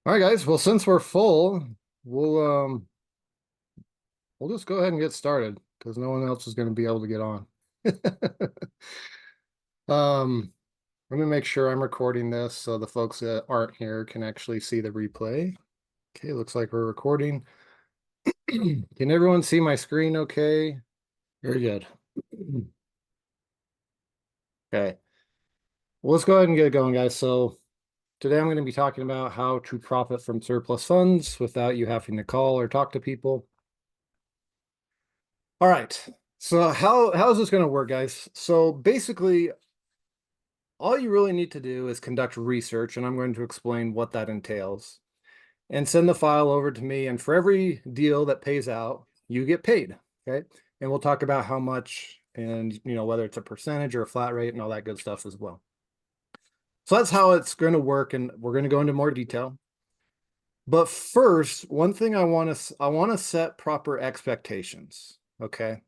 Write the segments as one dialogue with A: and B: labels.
A: All right, guys. Well, since we're full, we'll um we'll just go ahead and get started because no one else is going to be able to get on. Um, Let me make sure I'm recording this so the folks that aren't here can actually see the replay. Okay, looks like we're recording. Can everyone see my screen okay? Very good. Okay. Well, let's go ahead and get it going, guys. So today I'm going to be talking about how to profit from surplus funds without you having to call or talk to people. All right. So how is this going to work, guys? So basically, all you really need to do is conduct research, and I'm going to explain what that entails, and send the file over to me. And for every deal that pays out, you get paid. Okay. And we'll talk about how much and whether it's a percentage or a flat rate and all that good stuff as well. So that's how it's going to work, and we're going to go into more detail. But first, one thing I want to set proper expectations. Okay.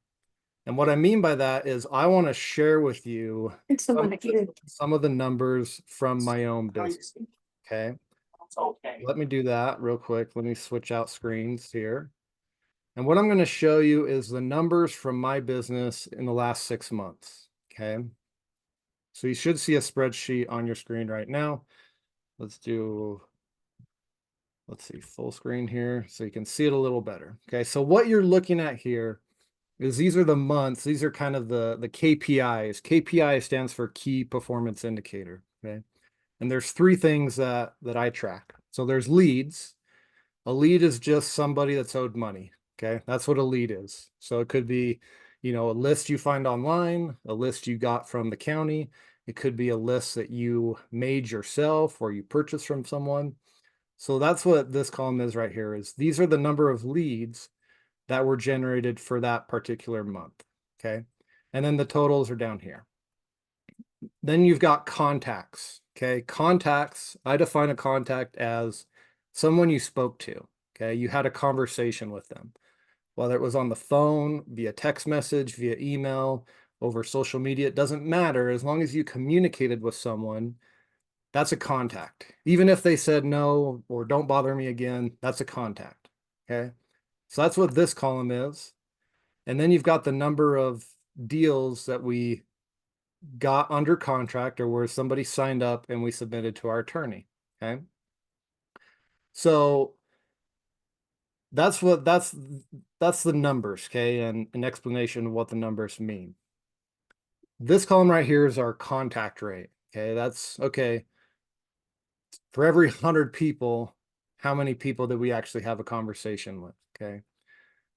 A: And what I mean by that is I want to share with you some of the numbers from my own business. Okay. Let me do that real quick. Let me switch out screens here. And what I'm going to show you is the numbers from my business in the last 6 months. Okay. So you should see a spreadsheet on your screen right now. Let's see, full screen here so you can see it a little better. Okay. So what you're looking at here is these are the months. These are kind of the KPIs. KPI stands for key performance indicator. Okay. And there's three things that I track. So there's leads. A lead is just somebody that's owed money. Okay. That's what a lead is. So it could be, a list you find online, a list you got from the county. It could be a list that you made yourself or you purchased from someone. So that's what this column is right here is these are the number of leads that were generated for that particular month. Okay. And then the totals are down here. Then you've got contacts. Okay. Contacts, I define a contact as someone you spoke to. Okay. You had a conversation with them, whether it was on the phone, via text message, via email, over social media. It doesn't matter. As long as you communicated with someone, that's a contact. Even if they said no or don't bother me again, that's a contact. Okay. So that's what this column is. And then you've got the number of deals that we got under contract or where somebody signed up and we submitted to our attorney. Okay. So that's the numbers. Okay. And an explanation of what the numbers mean. This column right here is our contact rate. Okay. That's okay. For every 100 people, how many people did we actually have a conversation with? Okay.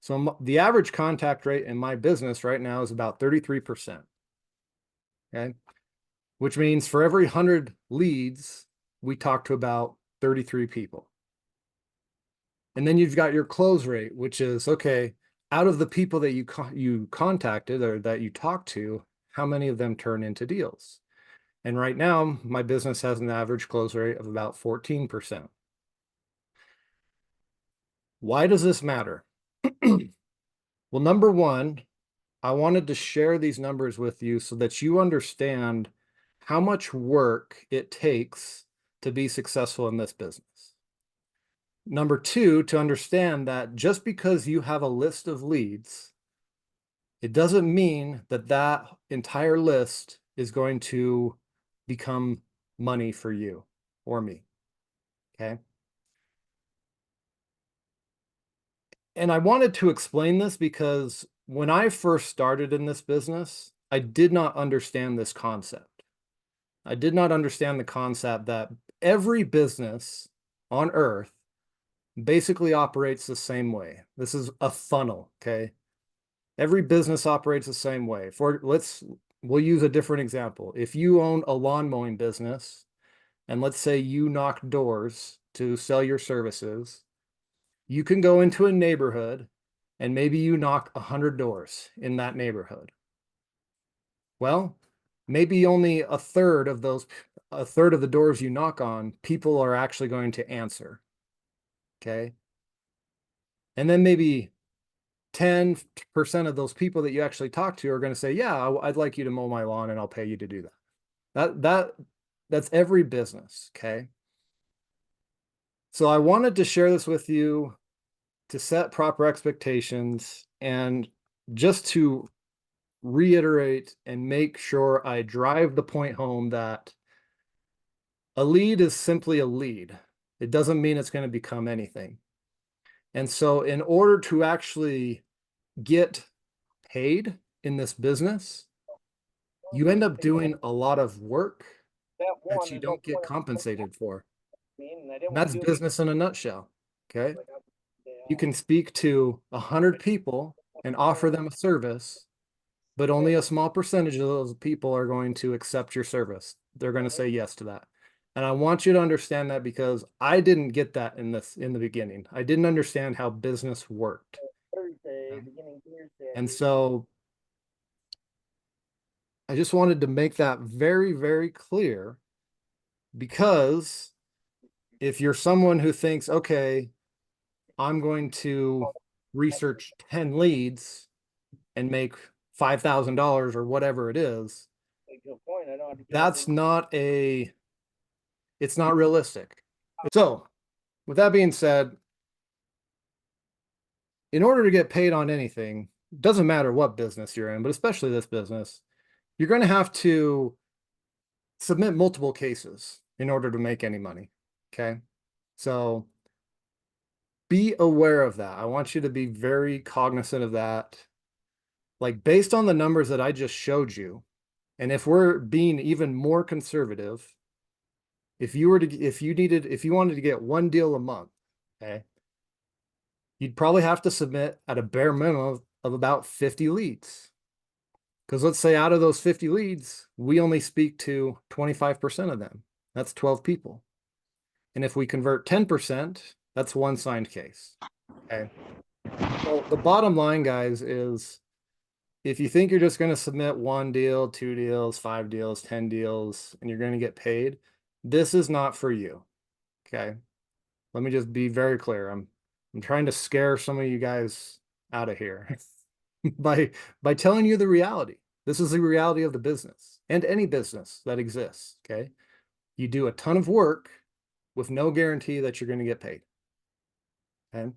A: So the average contact rate in my business right now is about 33%. Okay. Which means for every 100 leads, we talk to about 33 people. And then you've got your close rate, which is, okay, out of the people that you contacted or that you talked to, how many of them turn into deals? And right now, my business has an average close rate of about 14%. Why does this matter? Well, number one, I wanted to share these numbers with you so that you understand how much work it takes to be successful in this business. Number two, to understand that just because you have a list of leads, it doesn't mean that that entire list is going to become money for you or me. Okay. And I wanted to explain this because when I first started in this business, I did not understand this concept. I did not understand the concept that every business on earth basically operates the same way. This is a funnel, okay? Every business operates the same way. We'll use a different example. If you own a lawn mowing business, and let's say you knock doors to sell your services, you can go into a neighborhood and maybe you knock 100 doors in that neighborhood. Well, maybe only a third of the doors you knock on, people are actually going to answer. Okay. And then maybe 10% of those people that you actually talk to are going to say, yeah, I'd like you to mow my lawn and I'll pay you to do that. That's every business. Okay. So I wanted to share this with you to set proper expectations and just to reiterate and make sure I drive the point home that a lead is simply a lead. It doesn't mean it's going to become anything. And so in order to actually get paid in this business, you end up doing a lot of work that you don't get compensated for. And that's business in a nutshell. Okay. You can speak to 100 people and offer them a service, but only a small percentage of those people are going to accept your service. They're going to say yes to that. And I want you to understand that because I didn't get that in the beginning. I didn't understand how business worked. Okay? And so I just wanted to make that very, very clear because if you're someone who thinks, okay, I'm going to research 10 leads and make $5,000 or whatever it is, that's not it's not realistic. So with that being said, in order to get paid on anything, doesn't matter what business you're in, but especially this business, you're going to have to submit multiple cases in order to make any money. Okay. So be aware of that. I want you to be very cognizant of that. Like based on the numbers that I just showed you, and if we're being even more conservative, if you wanted to get one deal a month, okay, you'd probably have to submit at a bare minimum of about 50 leads. Because let's say out of those 50 leads, we only speak to 25% of them. That's 12 people. And if we convert 10%, that's one signed case. Okay. So the bottom line, guys, is if you think you're just going to submit one deal, two deals, 5 deals, 10 deals, and you're going to get paid, this is not for you. Okay. Let me just be very clear. I'm trying to scare some of you guys out of here by telling you the reality. This is the reality of the business and any business that exists. Okay. You do a ton of work with no guarantee that you're going to get paid. Okay.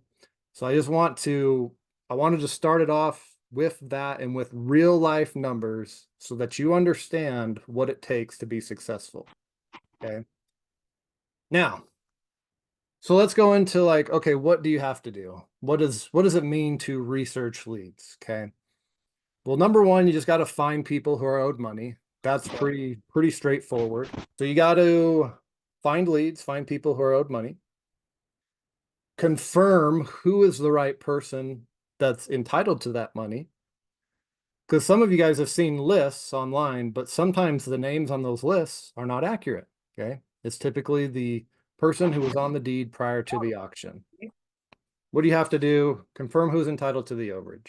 A: So I wanted to start it off with that and with real life numbers so that you understand what it takes to be successful. Okay. Now, so let's go into like, okay, what do you have to do? What does it mean to research leads? Okay. Well, number one, you just got to find people who are owed money. That's pretty straightforward. So you got to find leads, find people who are owed money, confirm who is the right person that's entitled to that money. Because some of you guys have seen lists online, but sometimes the names on those lists are not accurate. Okay. It's typically the person who was on the deed prior to the auction. What do you have to do? Confirm who's entitled to the overage.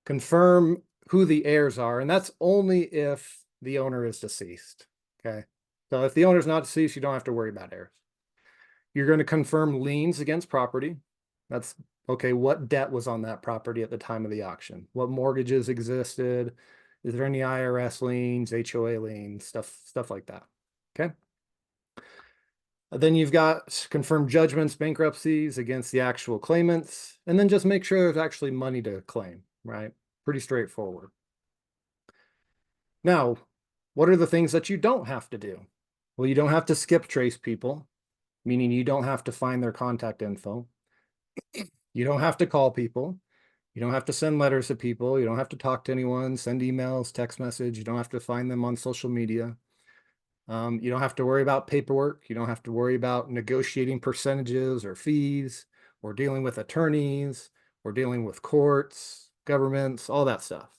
A: Confirm who the heirs are, and that's only if the owner is deceased. Okay. So if the owner's not deceased, you don't have to worry about heirs. You're going to confirm liens against property. That's okay. What debt was on that property at the time of the auction? What mortgages existed? Is there any IRS liens, HOA liens, stuff like that? Okay. Then you've got confirmed judgments, bankruptcies against the actual claimants, and then just make sure there's actually money to claim, right? Pretty straightforward. Now, what are the things that you don't have to do? Well, you don't have to skip trace people, meaning you don't have to find their contact info. You don't have to call people. You don't have to send letters to people. You don't have to talk to anyone, send emails, text message. You don't have to find them on social media. You don't have to worry about paperwork. You don't have to worry about negotiating percentages or fees or dealing with attorneys or dealing with courts, governments, all that stuff.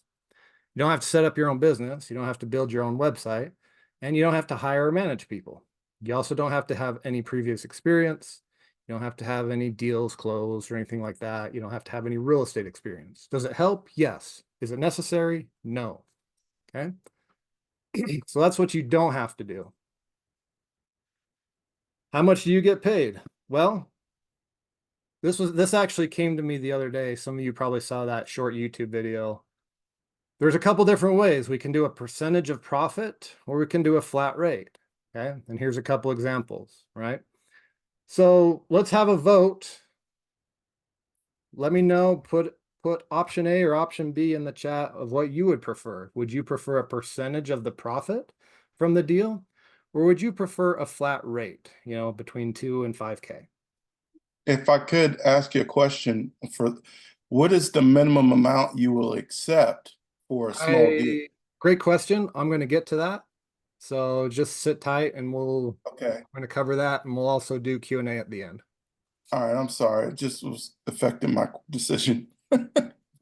A: You don't have to set up your own business. You don't have to build your own website, and you don't have to hire or manage people. You also don't have to have any previous experience. You don't have to have any deals closed or anything like that. You don't have to have any real estate experience. Does it help? Yes. Is it necessary? No. Okay. So that's what you don't have to do. How much do you get paid? Well, this actually came to me the other day. Some of you probably saw that short YouTube video. There's a couple different ways. We can do a percentage of profit or we can do a flat rate. Okay. And here's a couple examples, right? So let's have a vote. Let me know, put option A or option B in the chat of what you would prefer. Would you prefer a percentage of the profit from the deal? Or would you prefer a flat rate, between 2 and 5K?
B: If I could ask you a question for what is the minimum amount you will accept for a small deal?
A: Great question. I'm going to get to that. So just sit tight and
B: Okay.
A: we're going to cover that, and we'll also do Q&A at the end.
B: All right. I'm sorry. It just was affecting my decision. All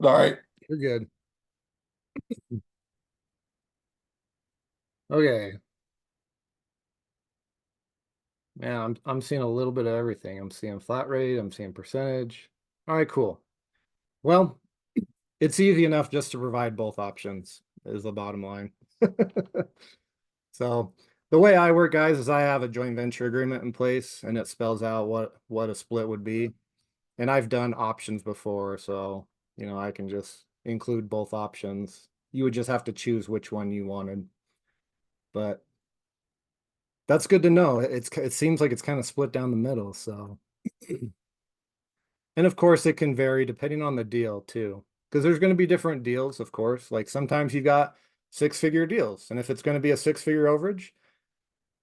B: right.
A: You're good. Okay. Yeah, I'm seeing a little bit of everything. I'm seeing flat rate, I'm seeing percentage. All right, cool. Well, it's easy enough just to provide both options is the bottom line. So the way I work, guys, is I have a joint venture agreement in place, and it spells out what a split would be. And I've done options before, so I can just include both options. You would just have to choose which one you wanted. But that's good to know. It seems like it's kind of split down the middle, so. And of course, it can vary depending on the deal too, because there's going to be different deals, of course. Like sometimes you got 6-figure deals, and if it's going to be a 6-figure overage,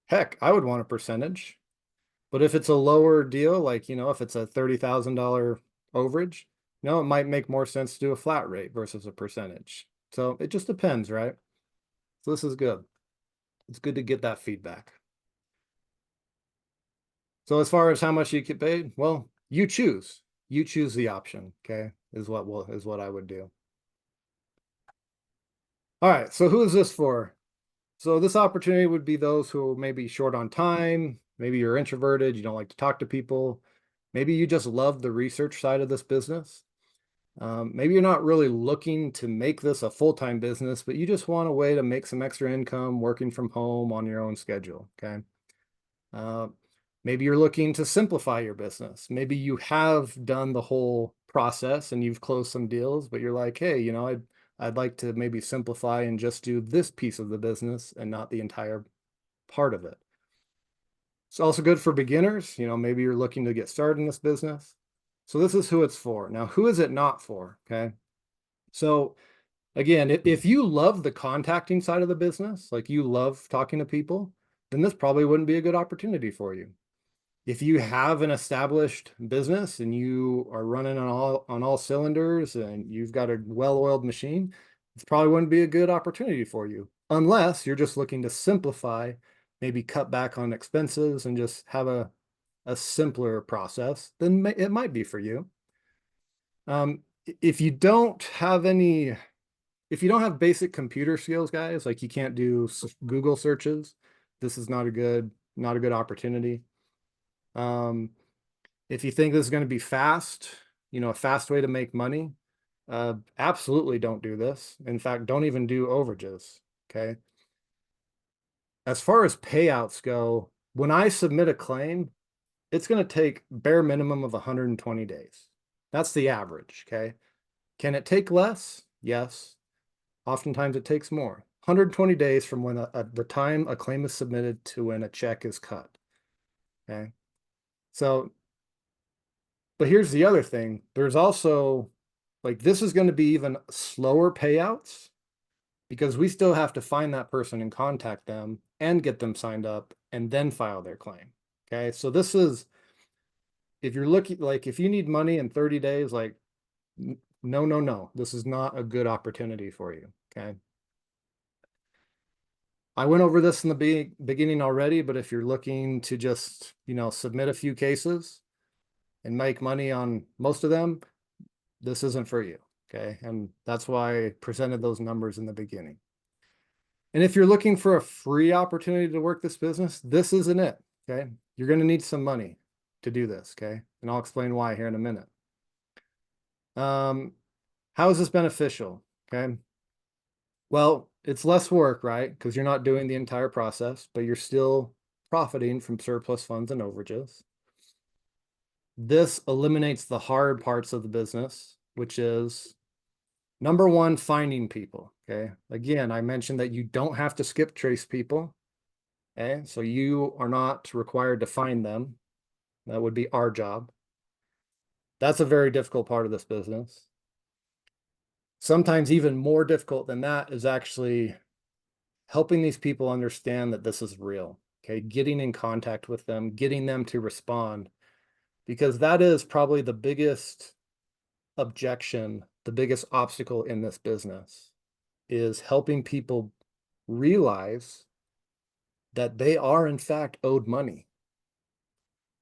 A: heck, I would want a percentage. But if it's a lower deal, like if it's a $30,000 overage, it might make more sense to do a flat rate versus a percentage. So it just depends, right? So this is good. It's good to get that feedback. So as far as how much you get paid, well, you choose. You choose the option, okay? Is what I would do. All right, so who is this for? So this opportunity would be those who may be short on time. Maybe you're introverted, you don't like to talk to people. Maybe you just love the research side of this business. Maybe you're not really looking to make this a full-time business, but you just want a way to make some extra income working from home on your own schedule, okay? Uh, maybe you're looking to simplify your business. Maybe you have done the whole process and you've closed some deals, but you're like, hey, I'd like to maybe simplify and just do this piece of the business and not the entire part of it. It's also good for beginners. Maybe you're looking to get started in this business. So this is who it's for. Now, who is it not for? Okay. So again, if you love the contacting side of the business, like you love talking to people, then this probably wouldn't be a good opportunity for you. If you have an established business and you are running on all cylinders and you've got a well-oiled machine, this probably wouldn't be a good opportunity for you, unless you're just looking to simplify, maybe cut back on expenses and just have a simpler process, then it might be for you. If you don't have basic computer skills, guys, like you can't do Google searches, this is not a good opportunity. If you think this is going to be fast, a fast way to make money, absolutely don't do this. In fact, don't even do overages. Okay. As far as payouts go, when I submit a claim, it's going to take bare minimum of 120 days. That's the average. Okay. Can it take less? Yes. Oftentimes it takes more. 120 days from when the time a claim is submitted to when a check is cut. Okay. So, but here's the other thing. There's also like this is going to be even slower payouts because we still have to find that person and contact them and get them signed up and then file their claim. Okay. So this is, if you're looking, like if you need money in 30 days, like no, no, no, this is not a good opportunity for you. Okay. I went over this in the beginning already, but if you're looking to just, submit a few cases and make money on most of them, this isn't for you. Okay. And that's why I presented those numbers in the beginning. And if you're looking for a free opportunity to work this business, this isn't it. Okay. You're going to need some money to do this. Okay. And I'll explain why here in a minute. How is this beneficial? Okay. Well, it's less work, right? Because you're not doing the entire process, but you're still profiting from surplus funds and overages. This eliminates the hard parts of the business, which is number one, finding people. Okay. Again, I mentioned that you don't have to skip trace people. Okay. So you are not required to find them. That would be our job. That's a very difficult part of this business. Sometimes even more difficult than that is actually helping these people understand that this is real. Okay, getting in contact with them, getting them to respond, because that is probably the biggest objection, the biggest obstacle in this business is helping people realize that they are in fact owed money.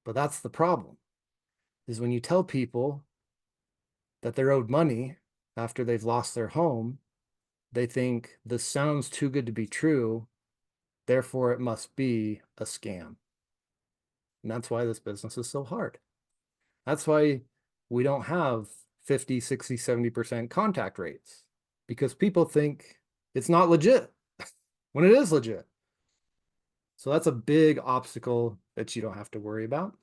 A: But that's the problem, is when you tell people that they're owed money after they've lost their home, they think this sounds too good to be true, therefore it must be a scam. And that's why this business is so hard. That's why we don't have 50, 60, 70% contact rates, because people think it's not legit when it is legit. So that's a big obstacle that you don't have to worry about.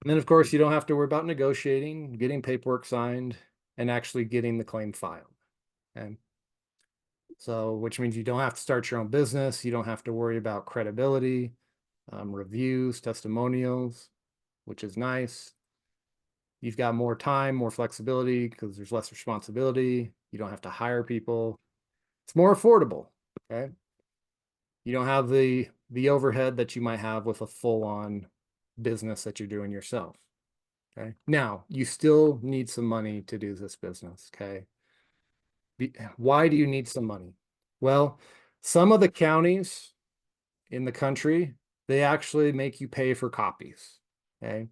A: And then, of course, you don't have to worry about negotiating, getting paperwork signed, and actually getting the claim filed. Okay. So, which means you don't have to start your own business. You don't have to worry about credibility, reviews, testimonials, which is nice. You've got more time, more flexibility because there's less responsibility. You don't have to hire people. It's more affordable. Okay. You don't have the overhead that you might have with a full-on business that you're doing yourself. Okay. Now, you still need some money to do this business. Okay. Why do you need some money? Well, some of the counties in the country, they actually make you pay for copies. Okay.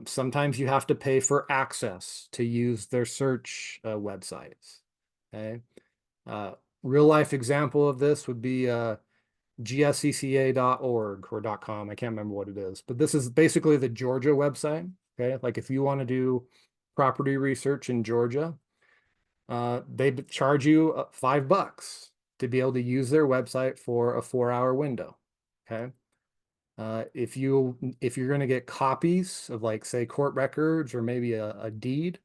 A: Sometimes you have to pay for access to use their search websites. Okay. Uh, Real life example of this would be gscca.org or .com. I can't remember what it is, but this is basically the Georgia website. Okay. Like if you want to do property research in Georgia, they charge you $5 to be able to use their website for a 4-hour window. Okay. If you're going to get copies of, like, say, court records or maybe a deed,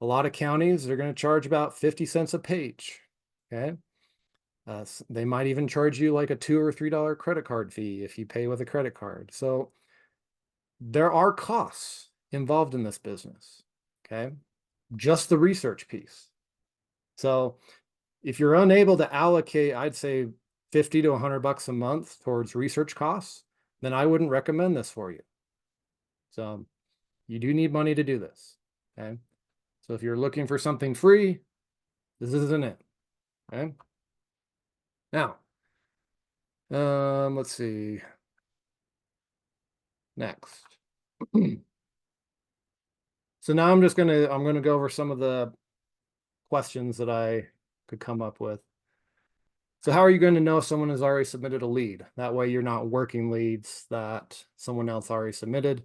A: a lot of counties they're going to charge about 50 cents a page. Okay. They might even charge you like a $2 or $3 credit card fee if you pay with a credit card. So there are costs involved in this business. Okay. Just the research piece. So if you're unable to allocate, I'd say 50 to $100 a month towards research costs, then I wouldn't recommend this for you. So you do need money to do this. Okay. So if you're looking for something free, this isn't it. Okay. Now, let's see. Next. So now I'm gonna go over some of the questions that I could come up with. So how are you going to know if someone has already submitted a lead? That way you're not working leads that someone else already submitted.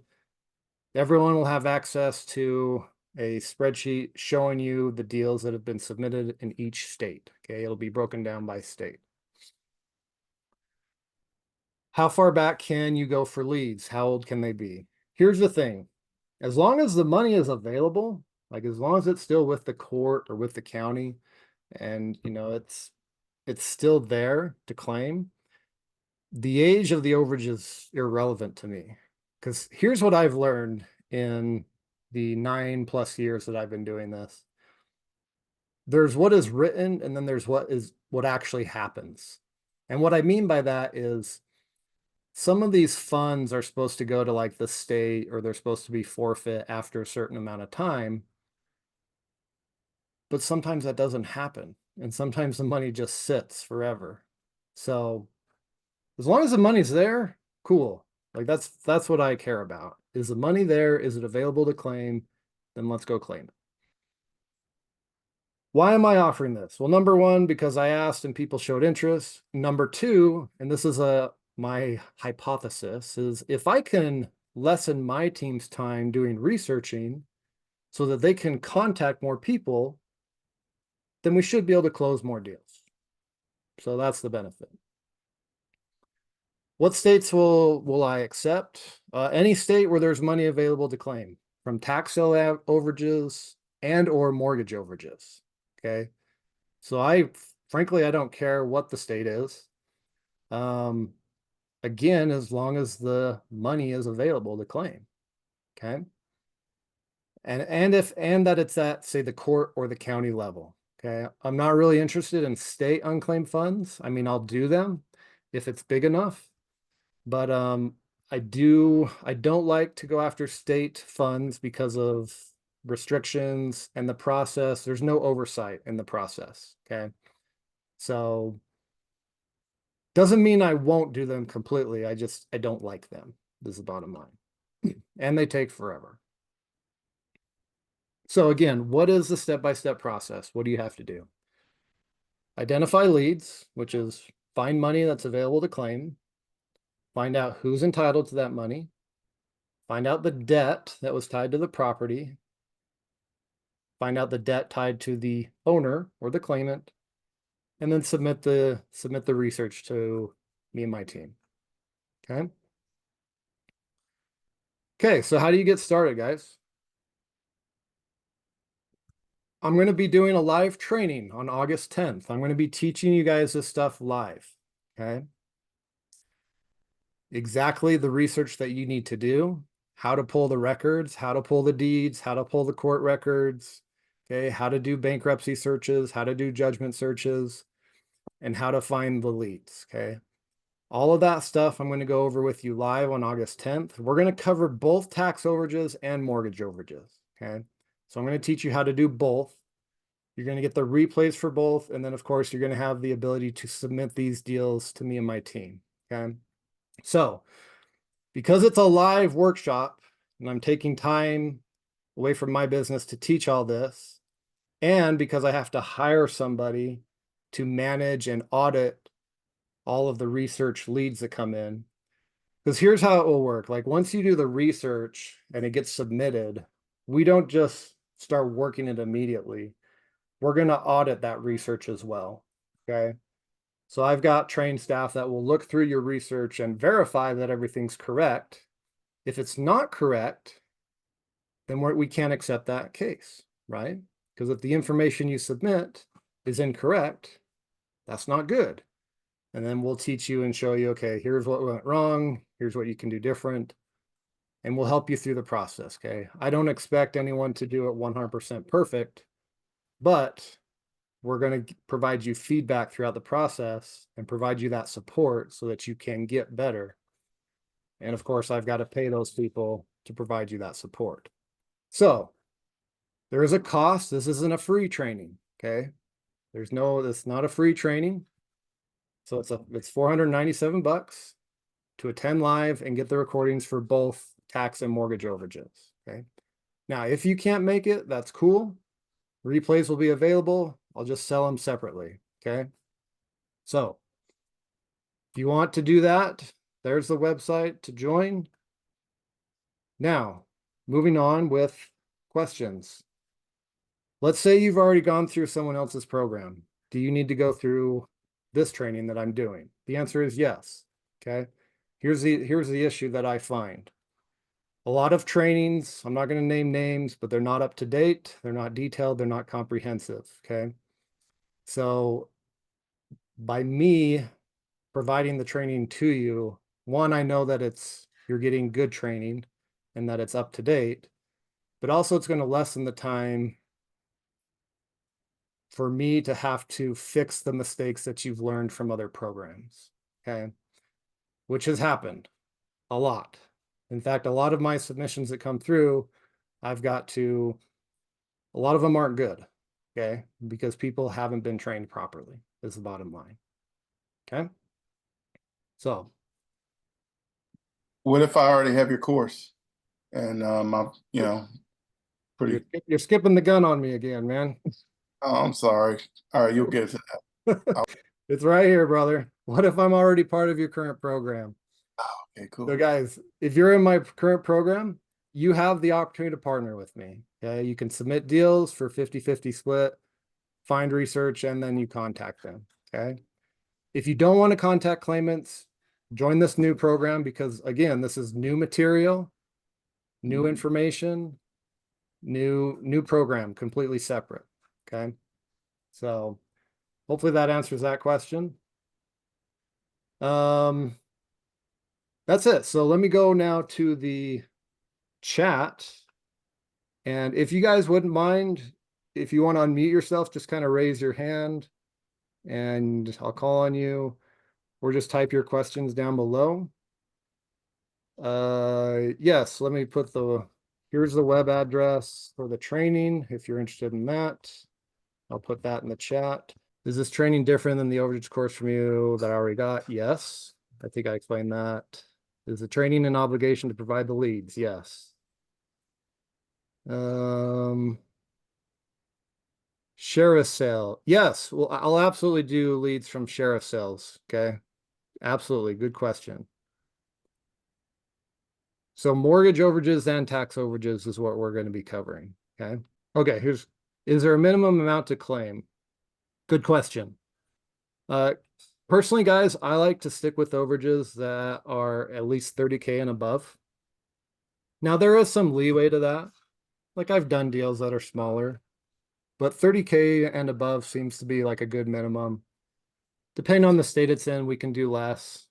A: Everyone will have access to a spreadsheet showing you the deals that have been submitted in each state. Okay, it'll be broken down by state. How far back can you go for leads? How old can they be? Here's the thing. As long as the money is available, like as long as it's still with the court or with the county, and it's still there to claim, the age of the overage is irrelevant to me. Because here's what I've learned in the 9+ years that I've been doing this. There's what is written, and then there's what actually happens. And what I mean by that is some of these funds are supposed to go to like the state, or they're supposed to be forfeit after a certain amount of time. But sometimes that doesn't happen. And sometimes the money just sits forever. So as long as the money's there, cool. Like that's what I care about. Is the money there? Is it available to claim? Then let's go claim it. Why am I offering this? Well, number one, because I asked and people showed interest. Number two, and this is my hypothesis, is if I can lessen my team's time doing researching so that they can contact more people, then we should be able to close more deals. So that's the benefit. What states will I accept? Any state where there's money available to claim, from tax sale overages and or mortgage overages. Okay. So frankly, I don't care what the state is. again, as long as the money is available to claim. Okay. And that it's at, say, the court or the county level. Okay. I'm not really interested in state unclaimed funds. I mean, I'll do them if it's big enough, but I don't like to go after state funds because of restrictions and the process. There's no oversight in the process. Okay. So doesn't mean I won't do them completely. I don't like them. This is the bottom line. And they take forever. So again, what is the step-by-step process? What do you have to do? Identify leads, which is find money that's available to claim, find out who's entitled to that money, find out the debt that was tied to the property, find out the debt tied to the owner or the claimant, and then submit the research to me and my team. Okay. Okay, so how do you get started, guys? I'm going to be doing a live training on August 10th. I'm going to be teaching you guys this stuff live. Okay. Exactly the research that you need to do, how to pull the records, how to pull the deeds, how to pull the court records, okay, how to do bankruptcy searches, how to do judgment searches, and how to find the leads, okay? All of that stuff I'm going to go over with you live on August 10th. We're going to cover both tax overages and mortgage overages, okay? So I'm going to teach you how to do both. You're going to get the replays for both, and then of course you're going to have the ability to submit these deals to me and my team, okay? So because it's a live workshop and I'm taking time away from my business to teach all this, and because I have to hire somebody to manage and audit all of the research leads that come in, because here's how it will work. Like once you do the research and it gets submitted, we don't just start working it immediately. We're going to audit that research as well. Okay. So I've got trained staff that will look through your research and verify that everything's correct. If it's not correct, then we can't accept that case, right? Because if the information you submit is incorrect, that's not good. And then we'll teach you and show you, okay, here's what went wrong, here's what you can do different, and we'll help you through the process, okay? I don't expect anyone to do it 100% perfect, but we're going to provide you feedback throughout the process and provide you that support so that you can get better. And of course, I've got to pay those people to provide you that support. So there is a cost. This isn't a free training. Okay. It's not a free training. So it's 497 bucks to attend live and get the recordings for both tax and mortgage overages. Okay. Now, if you can't make it, that's cool. Replays will be available. I'll just sell them separately. Okay. So if you want to do that, there's the website to join. Now, moving on with questions. Let's say you've already gone through someone else's program. Do you need to go through this training that I'm doing? The answer is yes. Okay. Here's the issue that I find. A lot of trainings, I'm not going to name names, but they're not up to date. They're not detailed. They're not comprehensive. Okay. So by me providing the training to you, one, I know that you're getting good training and that it's up to date, but also it's going to lessen the time for me to have to fix the mistakes that you've learned from other programs. Okay. Which has happened a lot. In fact, a lot of my submissions that come through, a lot of them aren't good. Okay. Because people haven't been trained properly, is the bottom line. Okay. So
B: What if I already have your course and I'm, pretty,
A: you're skipping the gun on me again, man.
B: oh, I'm sorry. All right, you'll get to that.
A: It's right here, brother. What if I'm already part of your current program?
B: Okay, cool.
A: So guys, if you're in my current program, you have the opportunity to partner with me. Okay. You can submit deals for 50-50 split, find research, and then you contact them. Okay. If you don't want to contact claimants, join this new program because again, this is new material, new information, new program, completely separate. Okay. So hopefully that answers that question. That's it. So let me go now to the chat. And if you guys wouldn't mind, if you want to unmute yourself, just kind of raise your hand and I'll call on you, or just type your questions down below. Yes, let me put here's the web address for the training if you're interested in that. I'll put that in the chat. Is this training different than the overage course from you that I already got? Yes. I think I explained that. Is the training an obligation to provide the leads? Yes. Sheriff sale. Yes. Well, I'll absolutely do leads from sheriff sales. Okay. Absolutely. Good question. So mortgage overages and tax overages is what we're going to be covering. Okay. Okay. Is there a minimum amount to claim? Good question. Personally, guys, I like to stick with overages that are at least 30K and above. Now, there is some leeway to that. Like I've done deals that are smaller, but 30K and above seems to be like a good minimum. Depending on the state it's in, we can do less.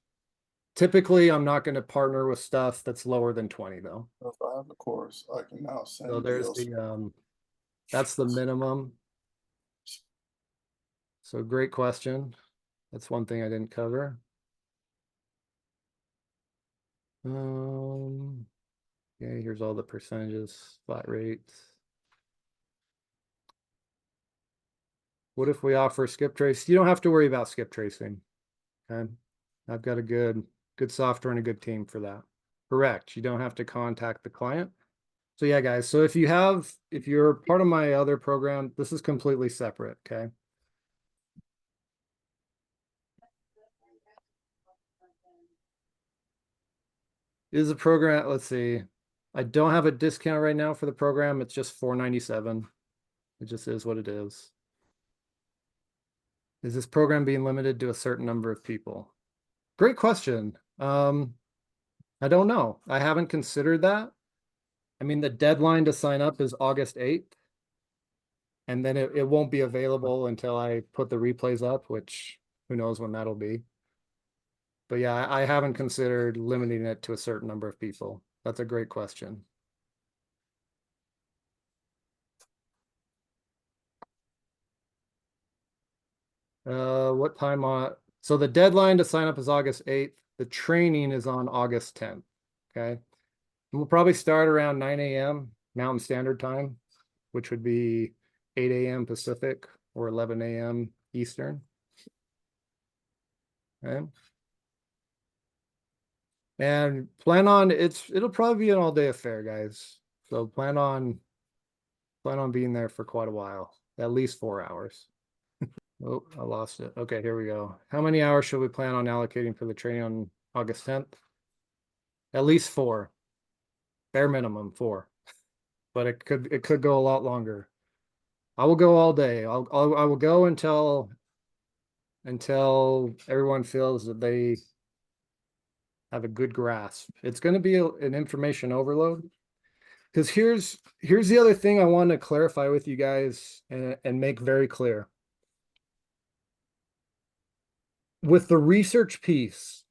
A: Typically, I'm not going to partner with stuff that's lower than 20 though.
B: If I have a course, I can now
A: So
B: send
A: there's
B: deals.
A: that's the minimum. So great question. That's one thing I didn't cover. Okay, here's all the percentages, flat rates. What if we offer skip trace? You don't have to worry about skip tracing. Okay. I've got a good software and a good team for that. Correct. You don't have to contact the client. So yeah, guys. So if you're part of my other program, this is completely separate. Okay. Is a program, let's see. I don't have a discount right now for the program. It's just $497. It just is what it is. Is this program being limited to a certain number of people? Great question. I don't know. I haven't considered that. I mean, the deadline to sign up is August 8th. And then it won't be available until I put the replays up, which who knows when that'll be. But yeah, I haven't considered limiting it to a certain number of people. That's a great question. What time on? So the deadline to sign up is August 8th. The training is on August 10th. Okay. And we'll probably start around 9 a.m. Mountain Standard Time, which would be 8 a.m. Pacific or 11 a.m. Eastern. Okay. And plan on it'll probably be an all-day affair, guys. So plan on being there for quite a while, at least 4 hours. Oh, I lost it. Okay, here we go. How many hours should we plan on allocating for the training on August 10th? At least 4. Bare minimum 4. But it could go a lot longer. I will go all day. I will go until everyone feels that they have a good grasp. It's going to be an information overload. Because here's the other thing I want to clarify with you guys and make very clear. With the research piece,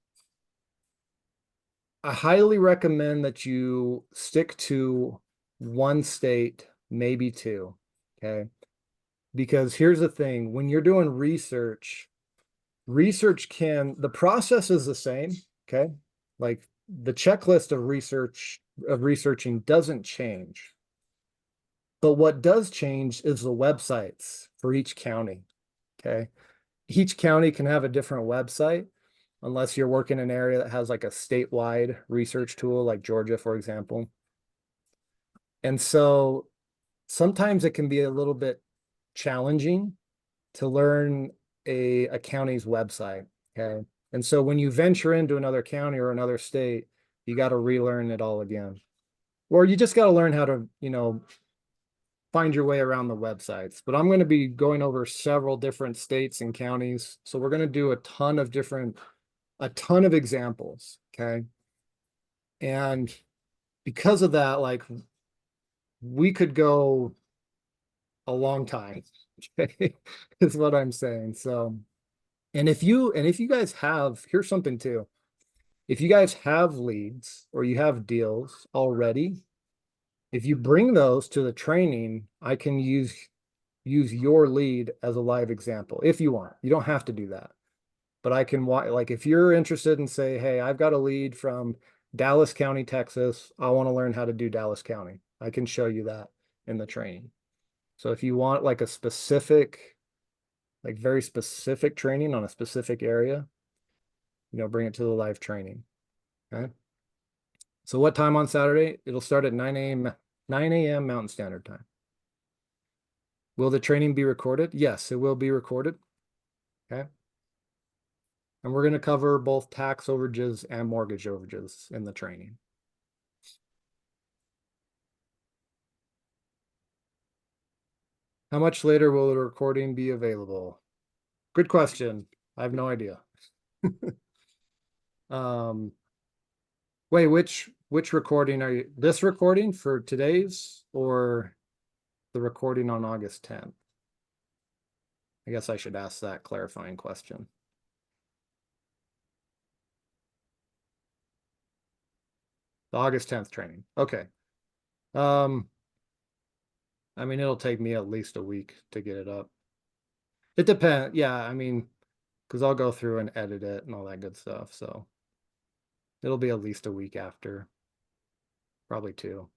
A: I highly recommend that you stick to one state, maybe two. Okay. Because here's the thing, when you're doing research the process is the same. Okay. Like the checklist of researching doesn't change. But what does change is the websites for each county. Okay. Each county can have a different website unless you're working in an area that has like a statewide research tool, like Georgia, for example. And so sometimes it can be a little bit challenging to learn a county's website. Okay. And so when you venture into another county or another state, you got to relearn it all again. Or you just got to learn how to, find your way around the websites. But I'm going to be going over several different states and counties. So we're going to do a ton of examples. Okay. And because of that, like we could go a long time. Okay. Is what I'm saying. So, and if you guys have, here's something too. If you guys have leads or you have deals already, if you bring those to the training, I can use your lead as a live example if you want. You don't have to do that. But I can like if you're interested in say, hey, I've got a lead from Dallas County, Texas. I want to learn how to do Dallas County. I can show you that in the training. So if you want like a specific, like very specific training on a specific area, bring it to the live training. Okay. So what time on Saturday? It'll start at 9 a.m. Mountain Standard Time. Will the training be recorded? Yes, it will be recorded. Okay. And we're going to cover both tax overages and mortgage overages in the training. How much later will the recording be available? Good question. I have no idea. Um, wait, which recording are you? This recording for today's or the recording on August 10th? I guess I should ask that clarifying question. The August 10th training. Okay. Um, I mean, it'll take me at least a week to get it up. It depends. Yeah, I mean, because I'll go through and edit it and all that good stuff. So it'll be at least a week after, probably two.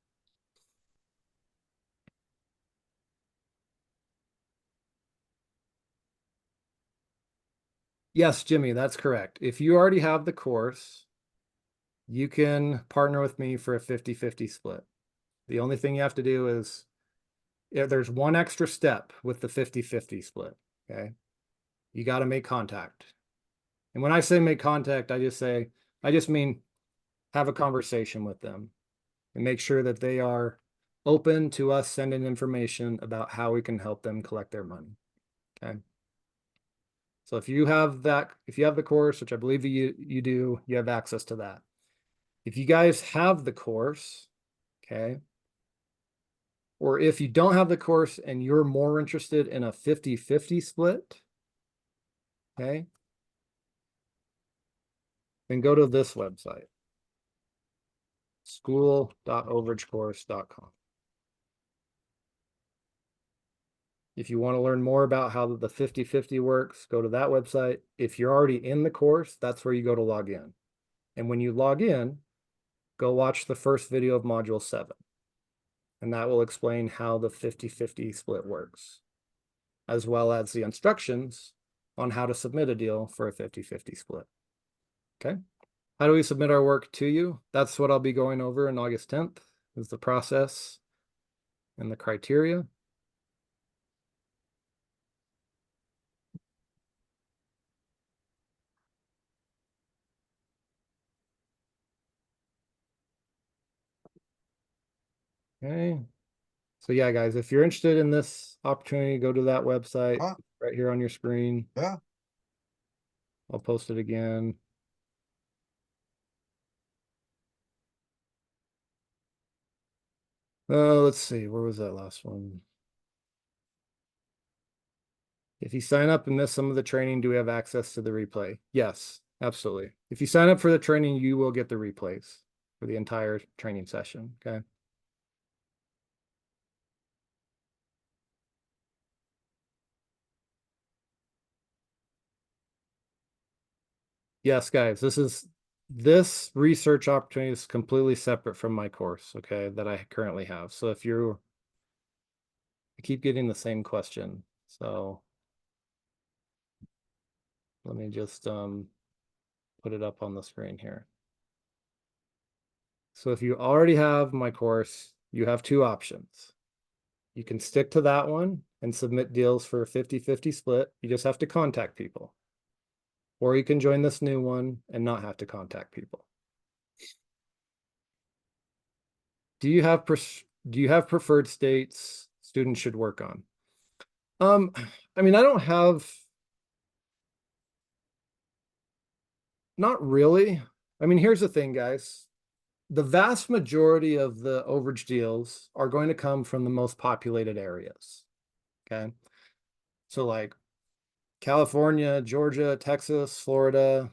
A: Yes, Jimmy, that's correct. If you already have the course, you can partner with me for a 50-50 split. The only thing you have to do is there's one extra step with the 50-50 split. Okay. You got to make contact. And when I say make contact, I just mean have a conversation with them and make sure that they are open to us sending information about how we can help them collect their money. Okay. So if you have the course, which I believe you do, you have access to that. If you guys have the course, okay, or if you don't have the course and you're more interested in a 50-50 split, okay, then go to this website, school.overagecourse.com. If you want to learn more about how the 50-50 works, go to that website. If you're already in the course, that's where you go to log in. And when you log in, go watch the first video of module 7. And that will explain how the 50-50 split works, as well as the instructions on how to submit a deal for a 50-50 split. Okay. How do we submit our work to you? That's what I'll be going over in August 10th, is the process and the criteria. Okay. So yeah, guys, if you're interested in this opportunity, go to that website right here on your screen.
B: Yeah.
A: I'll post it again. Let's see, where was that last one? If you sign up and miss some of the training, do we have access to the replay? Yes, absolutely. If you sign up for the training, you will get the replays for the entire training session. Okay. Yes, guys, this research opportunity is completely separate from my course, okay, that I currently have. So I keep getting the same question. So let me just put it up on the screen here. So if you already have my course, you have two options. You can stick to that one and submit deals for a 50-50 split. You just have to contact people. Or you can join this new one and not have to contact people. Do you have preferred states students should work on? I mean, I don't have, not really. I mean, here's the thing, guys. The vast majority of the overage deals are going to come from the most populated areas. Okay. So like California, Georgia, Texas, Florida,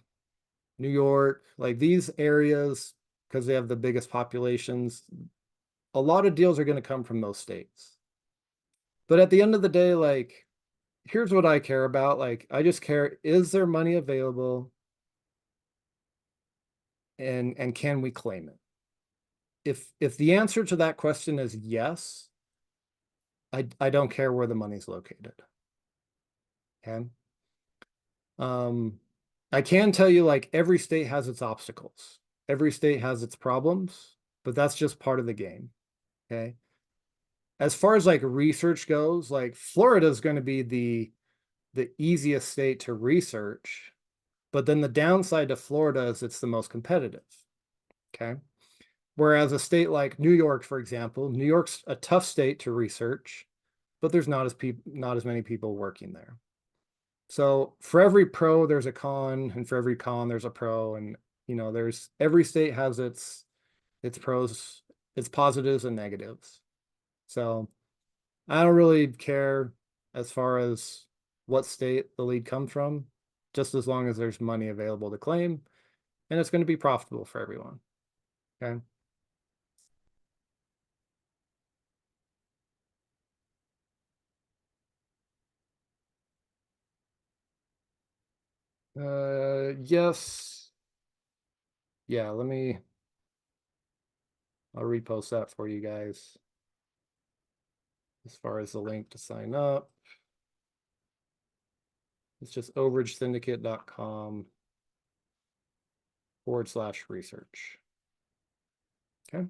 A: New York, like these areas, because they have the biggest populations, a lot of deals are going to come from those states. But at the end of the day, like, here's what I care about. Like, I just care, is there money available and can we claim it? If the answer to that question is yes, I don't care where the money's located. Okay. Um, I can tell you like every state has its obstacles. Every state has its problems, but that's just part of the game. Okay. As far as like research goes, like Florida is going to be the easiest state to research, but then the downside to Florida is it's the most competitive. Okay. Whereas a state like New York, for example, New York's a tough state to research, but there's not as many people working there. So for every pro, there's a con, and for every con, there's a pro, and there's every state has its pros, its positives and negatives. So I don't really care as far as what state the lead comes from, just as long as there's money available to claim, and it's going to be profitable for everyone. Okay. Yes. Yeah, I'll repost that for you guys as far as the link to sign up. It's just overagesyndicate.com/research. Okay.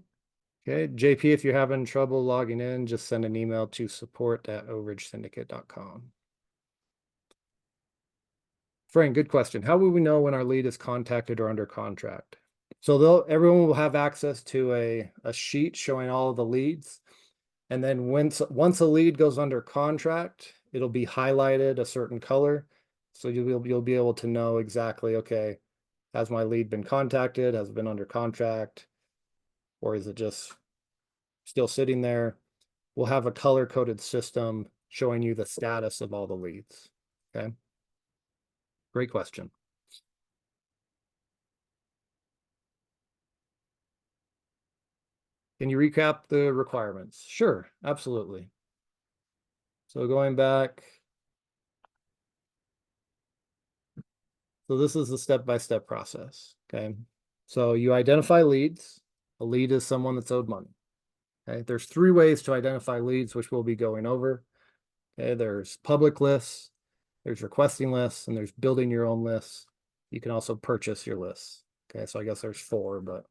A: Okay. JP, if you're having trouble logging in, just send an email to support@overagesyndicate.com. Frank, good question. How will we know when our lead is contacted or under contract? So everyone will have access to a sheet showing all of the leads. And then once a lead goes under contract, it'll be highlighted a certain color. So you'll be able to know exactly, okay, has my lead been contacted? Has it been under contract? Or is it just still sitting there? We'll have a color-coded system showing you the status of all the leads. Okay. Great question. Can you recap the requirements? Sure, absolutely. So going back, so this is the step-by-step process. Okay. So you identify leads. A lead is someone that's owed money. Okay. There's 3 ways to identify leads, which we'll be going over. Okay. There's public lists, there's requesting lists, and there's building your own lists. You can also purchase your lists. Okay. So I guess there's 4, but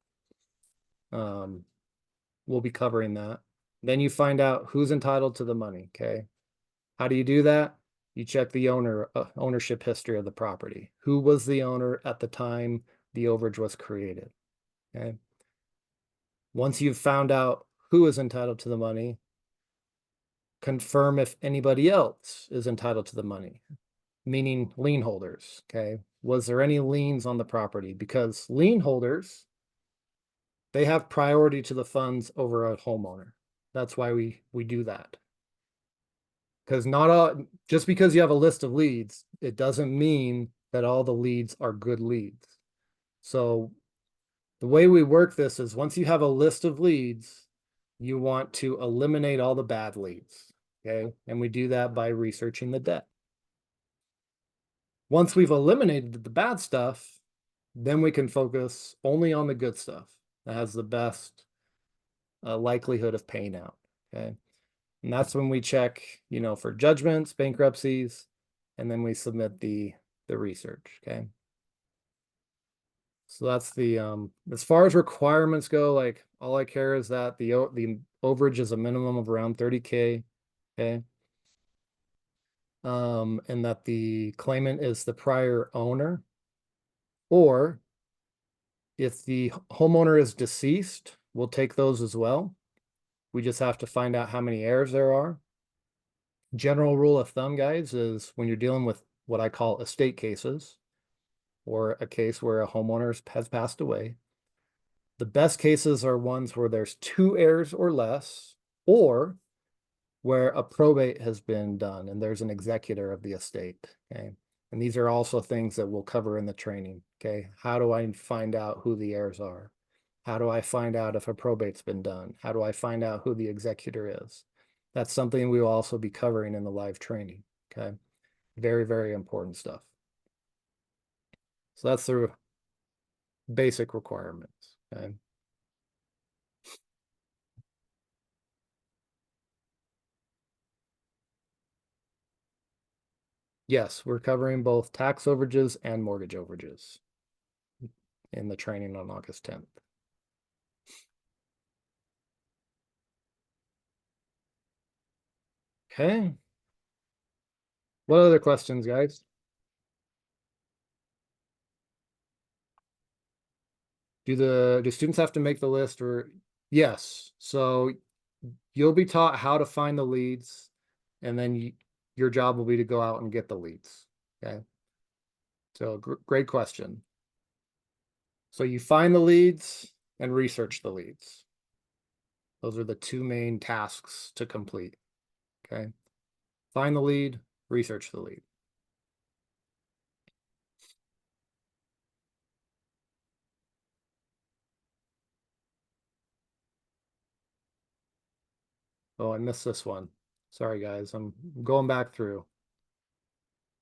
A: we'll be covering that. Then you find out who's entitled to the money. Okay. How do you do that? You check the ownership history of the property. Who was the owner at the time the overage was created? Okay. Once you've found out who is entitled to the money, confirm if anybody else is entitled to the money, meaning lien holders. Okay. Was there any liens on the property? Because lien holders, they have priority to the funds over a homeowner. That's why we do that. Because not all, just because you have a list of leads, it doesn't mean that all the leads are good leads. So the way we work this is once you have a list of leads, you want to eliminate all the bad leads. Okay. And we do that by researching the debt. Once we've eliminated the bad stuff, then we can focus only on the good stuff that has the best likelihood of paying out. Okay. And that's when we check, for judgments, bankruptcies, and then we submit the research. Okay. So that's the as far as requirements go, like all I care is that the overage is a minimum of around 30K. Okay. And that the claimant is the prior owner, or if the homeowner is deceased, we'll take those as well. We just have to find out how many heirs there are. General rule of thumb, guys, is when you're dealing with what I call estate cases, or a case where a homeowner has passed away, the best cases are ones where there's 2 heirs or less, or where a probate has been done and there's an executor of the estate. Okay. And these are also things that we'll cover in the training. Okay. How do I find out who the heirs are? How do I find out if a probate's been done? How do I find out who the executor is? That's something we will also be covering in the live training. Okay. Very, very important stuff. So that's the basic requirements. Okay. Yes, we're covering both tax overages and mortgage overages in the training on August 10th. Okay. What other questions, guys? Do students have to make the list or yes? So you'll be taught how to find the leads, and then your job will be to go out and get the leads. Okay. So great question. So you find the leads and research the leads. Those are the two main tasks to complete. Okay. Find the lead, research the lead. Oh, I missed this one. Sorry, guys. I'm going back through.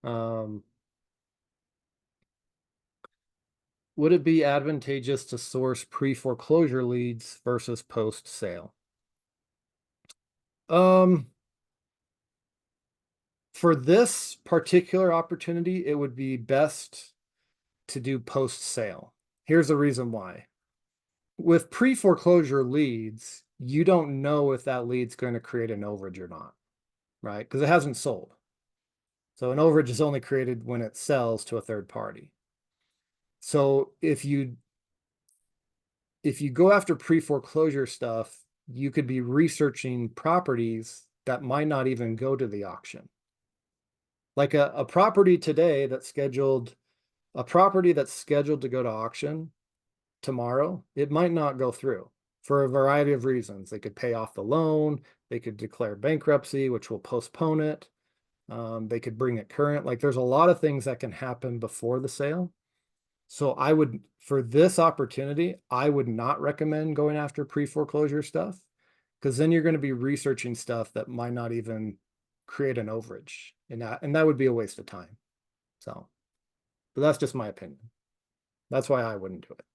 A: Um, would it be advantageous to source pre-foreclosure leads versus post-sale? Um, for this particular opportunity, it would be best to do post-sale. Here's the reason why. With pre-foreclosure leads, you don't know if that lead's going to create an overage or not, right? Because it hasn't sold. So an overage is only created when it sells to a third party. So if you go after pre-foreclosure stuff, you could be researching properties that might not even go to the auction. Like a property today a property that's scheduled to go to auction tomorrow, it might not go through for a variety of reasons. They could pay off the loan, they could declare bankruptcy, which will postpone it. They could bring it current. Like there's a lot of things that can happen before the sale. So for this opportunity, I would not recommend going after pre-foreclosure stuff because then you're going to be researching stuff that might not even create an overage, and that would be a waste of time. So, but that's just my opinion. That's why I wouldn't do it.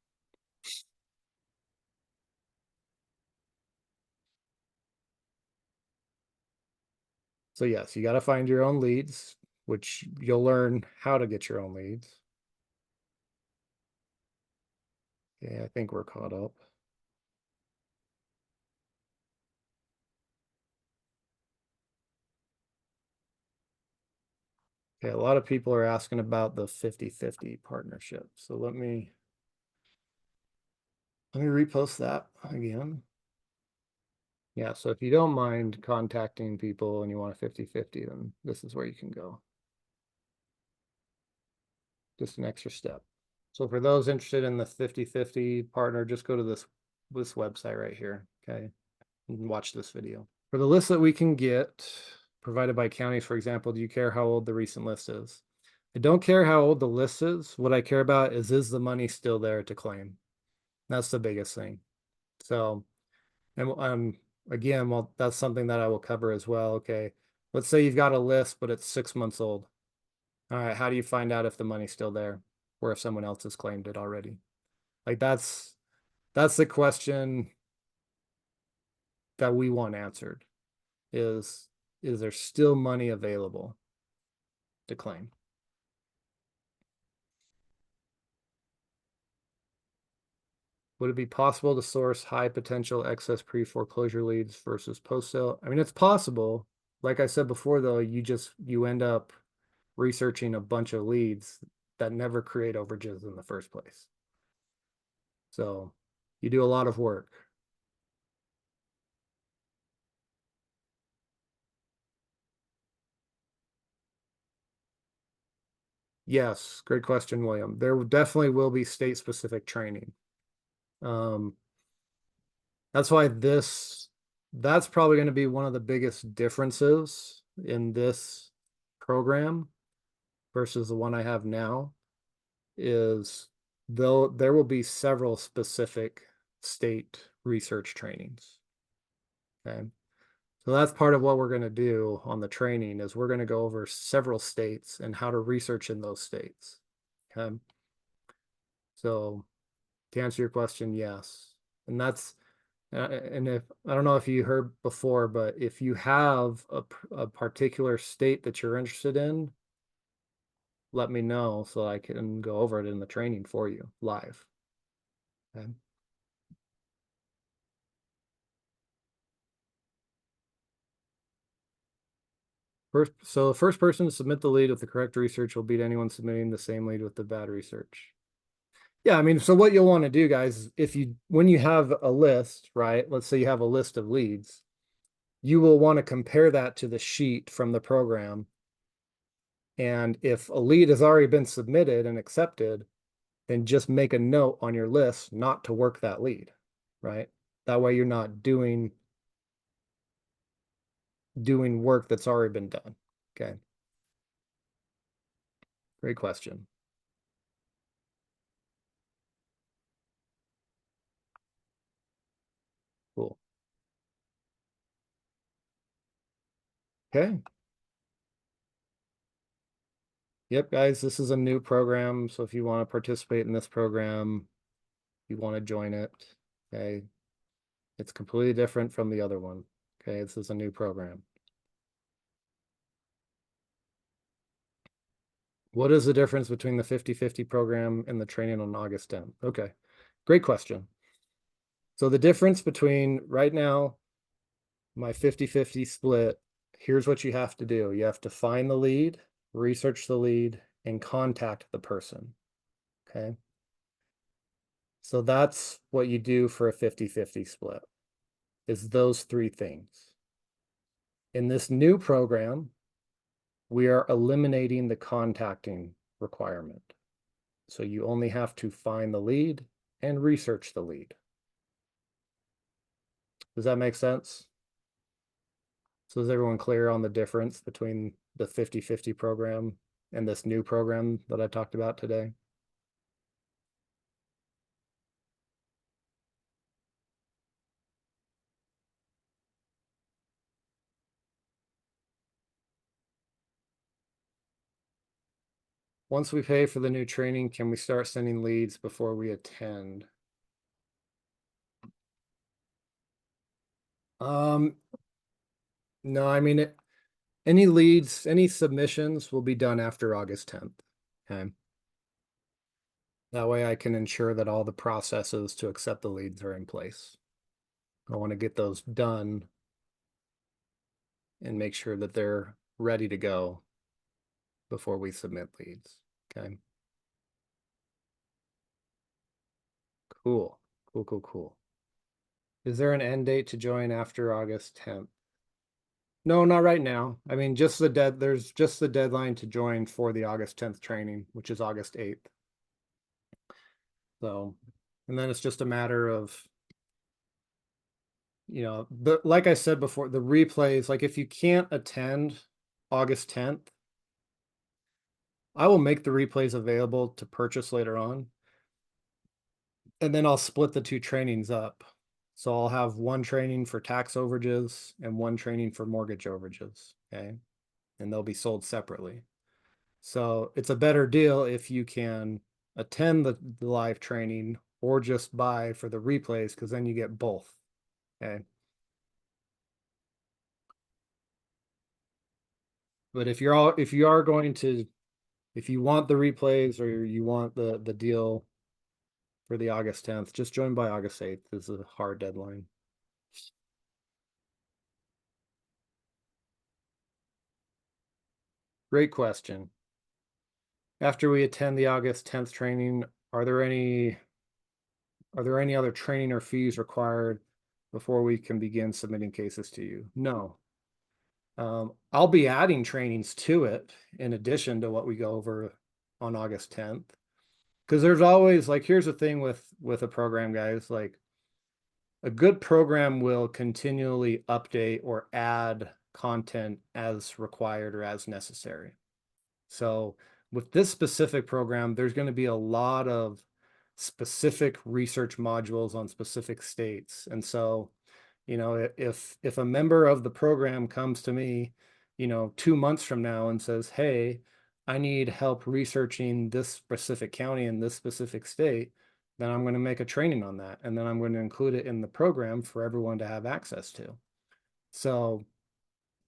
A: So yes, you got to find your own leads, which you'll learn how to get your own leads. Okay, I think we're caught up. Okay, a lot of people are asking about the 50-50 partnership. So let me repost that again. Yeah, so if you don't mind contacting people and you want a 50-50, then this is where you can go. Just an extra step. So for those interested in the 50-50 partner, just go to this website right here, okay? And watch this video. For the list that we can get provided by counties, for example, do you care how old the recent list is? I don't care how old the list is. What I care about is the money still there to claim? That's the biggest thing. So, and again, well, that's something that I will cover as well. Okay. Let's say you've got a list, but it's 6 months old. All right. How do you find out if the money's still there or if someone else has claimed it already? Like that's the question that we want answered is there still money available to claim? Would it be possible to source high potential excess pre-foreclosure leads versus post-sale? I mean, it's possible. Like I said before, though, you end up researching a bunch of leads that never create overages in the first place. So you do a lot of work. Yes, great question, William. There definitely will be state-specific training. Um, that's why that's probably going to be one of the biggest differences in this program versus the one I have now is though there will be several specific state research trainings. Okay. So that's part of what we're going to do on the training is we're going to go over several states and how to research in those states. Okay. So to answer your question, yes. And that's and if I don't know if you heard before, but if you have a particular state that you're interested in, let me know so I can go over it in the training for you live. Okay. So the first person to submit the lead with the correct research will beat anyone submitting the same lead with the bad research. Yeah, I mean, so what you'll want to do, guys, if you when you have a list, right? Let's say you have a list of leads, you will want to compare that to the sheet from the program. And if a lead has already been submitted and accepted, then just make a note on your list not to work that lead, right? That way you're not doing work that's already been done. Okay. Great question. Cool. Okay. Yep, guys, this is a new program. So if you want to participate in this program, you want to join it. Okay. It's completely different from the other one. Okay. This is a new program. What is the difference between the 50/50 program and the training on August 10th? Okay. Great question. So the difference between right now, my 50/50 split, here's what you have to do. You have to find the lead, research the lead, and contact the person. Okay. So that's what you do for a 50/50 split, is those three things. In this new program, we are eliminating the contacting requirement. So you only have to find the lead and research the lead. Does that make sense? So is everyone clear on the difference between the 50/50 program and this new program that I talked about today? Once we pay for the new training, can we start sending leads before we attend? Um, no, I mean, any leads, any submissions will be done after August 10th. Okay. That way I can ensure that all the processes to accept the leads are in place. I want to get those done and make sure that they're ready to go before we submit leads. Okay. Cool. Cool, cool, cool. Is there an end date to join after August 10th? No, not right now. I mean, there's just the deadline to join for the August 10th training, which is August 8th. So, and then it's just a matter of, like I said before, the replays, like if you can't attend August 10th, I will make the replays available to purchase later on. And then I'll split the two trainings up. So I'll have one training for tax overages and one training for mortgage overages. Okay. And they'll be sold separately. So it's a better deal if you can attend the live training or just buy for the replays because then you get both. Okay. But if you are going to if you want the replays or you want the deal for the August 10th, just join by August 8th. This is a hard deadline. Great question. After we attend the August 10th training, are there any other training or fees required before we can begin submitting cases to you? No. I'll be adding trainings to it in addition to what we go over on August 10th. Because there's always like, here's the thing with a program, guys, like a good program will continually update or add content as required or as necessary. So with this specific program, there's going to be a lot of specific research modules on specific states. And so, if a member of the program comes to me, 2 months from now and says, hey, I need help researching this specific county in this specific state, then I'm going to make a training on that. And then I'm going to include it in the program for everyone to have access to. So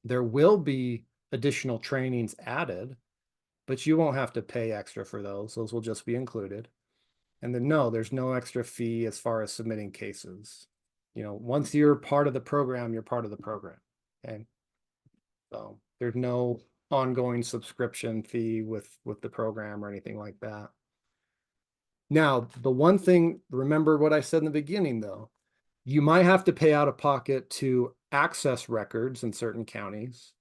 A: there will be additional trainings added, but you won't have to pay extra for those. Those will just be included. And then no, there's no extra fee as far as submitting cases. Once you're part of the program, you're part of the program. Okay. So there's no ongoing subscription fee with the program or anything like that. Now, the one thing, remember what I said in the beginning though, you might have to pay out of pocket to access records in certain counties,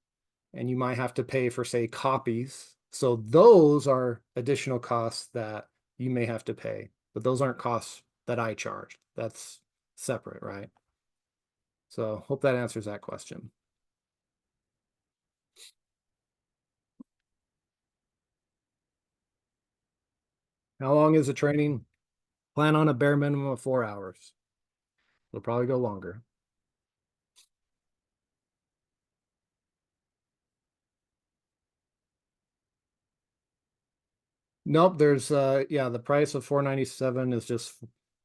A: and you might have to pay for, say, copies. So those are additional costs that you may have to pay, but those aren't costs that I charge. That's separate, right? So hope that answers that question. How long is the training? Plan on a bare minimum of 4 hours. It'll probably go longer. Nope, there's yeah, the price of $497 is just,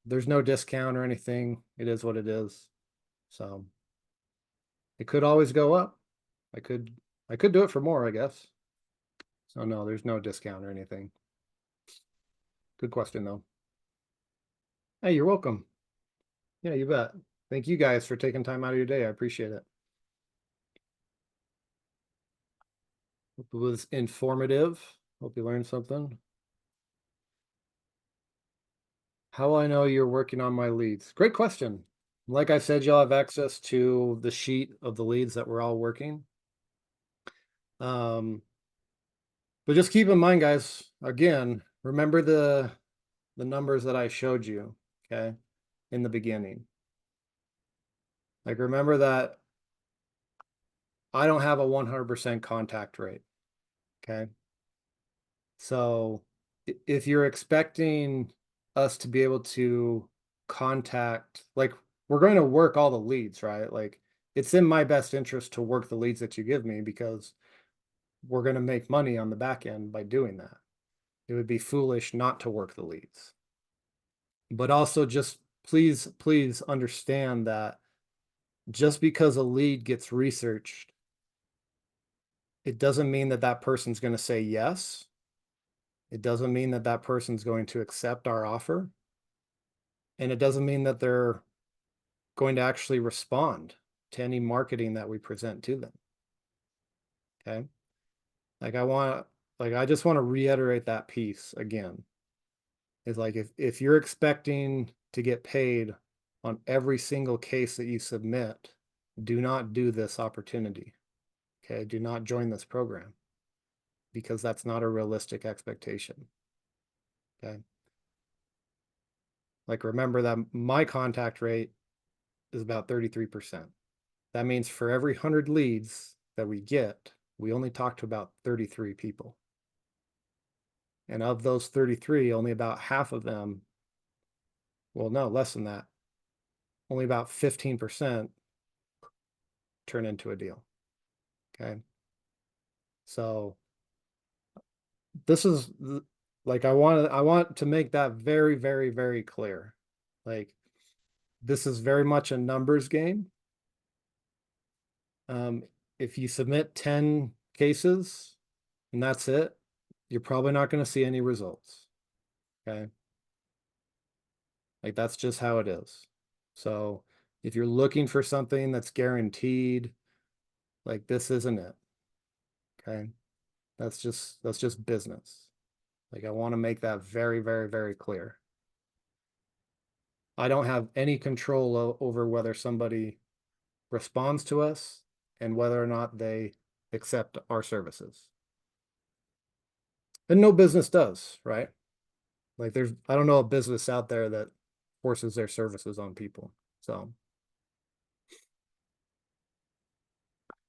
A: there's no discount or anything. It is what it is. So it could always go up. I could do it for more, I guess. So no, there's no discount or anything. Good question though. Hey, you're welcome. Yeah, you bet. Thank you guys for taking time out of your day. I appreciate it. Hope it was informative. Hope you learned something. How will I know you're working on my leads? Great question. Like I said, you'll have access to the sheet of the leads that we're all working. But just keep in mind, guys, again, remember the numbers that I showed you, okay, in the beginning. Like, remember that I don't have a 100% contact rate, okay? So if you're expecting us to be able to contact, like, we're going to work all the leads, right? Like, it's in my best interest to work the leads that you give me because we're going to make money on the back end by doing that. It would be foolish not to work the leads. But also just please understand that just because a lead gets researched, it doesn't mean that that person's going to say yes. It doesn't mean that that person's going to accept our offer. And it doesn't mean that they're going to actually respond to any marketing that we present to them. Okay. Like I just want to reiterate that piece again. Is like if you're expecting to get paid on every single case that you submit, do not do this opportunity. Okay. Do not join this program because that's not a realistic expectation. Okay. Like remember that my contact rate is about 33%. That means for every 100 leads that we get, we only talk to about 33 people. And of those 33, only about half of them, well, no, less than that, only about 15% turn into a deal. Okay. So this is like, I want to make that very, very, very clear. Like, this is very much a numbers game. If you submit 10 cases and that's it, you're probably not going to see any results. Okay. Like that's just how it is. So if you're looking for something that's guaranteed, like this isn't it. Okay. That's just business. Like I want to make that very, very, very clear. I don't have any control over whether somebody responds to us and whether or not they accept our services. And no business does, right? Like I don't know a business out there that forces their services on people. So